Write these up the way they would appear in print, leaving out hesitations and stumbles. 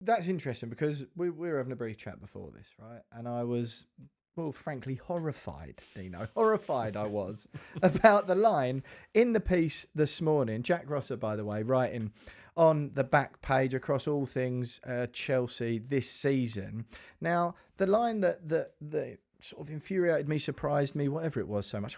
That's interesting because we were having a brief chat before this, right? And I was, well, frankly, horrified, Dino. Horrified I was about the line in the piece this morning. Jack Rosser, by the way, writing on the back page across all things Chelsea this season. Now, the line that sort of infuriated me, surprised me, whatever it was so much.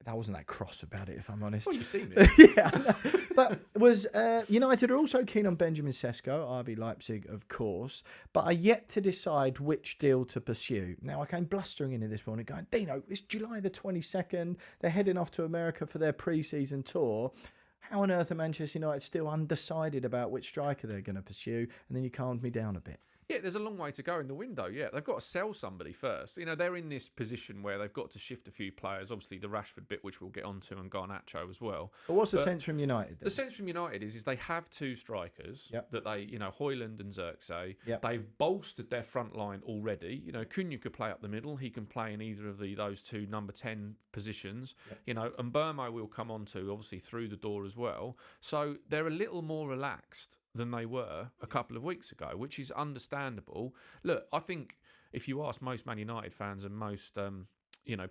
I wasn't that cross about it, if I'm honest. Well, you've seen it. Yeah. But was United are also keen on Benjamin Sesko, RB Leipzig, of course, but are yet to decide which deal to pursue. Now, I came blustering into this morning going, Dino, it's July the 22nd. They're heading off to America for their pre-season tour. How on earth are Manchester United still undecided about which striker they're going to pursue? And then you calmed me down a bit. Yeah, there's a long way to go in the window. Yeah, they've got to sell somebody first. You know, they're in this position where they've got to shift a few players. Obviously, the Rashford bit, which we'll get onto, and Garnacho as well. But what's the sense from United then? The sense from United is they have two strikers that they, Højlund and Xerxes. Yep. They've bolstered their front line already. You know, Cunha could play up the middle. He can play in either of those two number 10 positions. Yep. You know, and Burmo will come on to, obviously, through the door as well. So they're a little more relaxed than they were a couple of weeks ago, which is understandable. Look, I think if you ask most Man United fans and most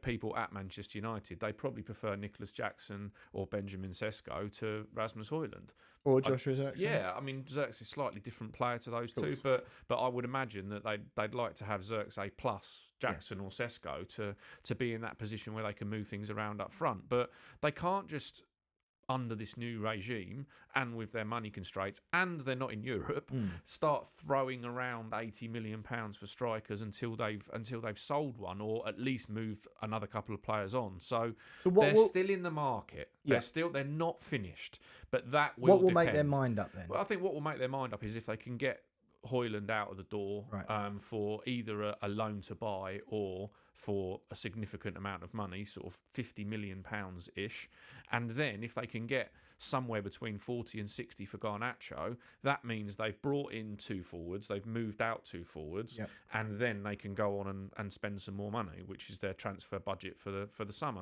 people at Manchester United, they probably prefer Nicholas Jackson or Benjamin Sesko to Rasmus Højlund. Or Joshua Xerxes. Yeah, I mean, Xerxes is a slightly different player to those two, but I would imagine that they'd like to have Xerxes plus Jackson or Sesko to be in that position where they can move things around up front. But they can't just, under this new regime and with their money constraints, and they're not in Europe, start throwing around £80 million for strikers until they've sold one or at least moved another couple of players on. So they're still in the market. Yeah. They're not finished. But that will What will depend. make their mind up then? Well, I think what will make their mind up is if they can get Højlund out of the door for either a loan to buy or for a significant amount of money, sort of £50 million-ish. And then if they can get somewhere between 40 and 60 for Garnacho, that means they've brought in two forwards, they've moved out two forwards, and then they can go on and spend some more money, which is their transfer budget for the summer.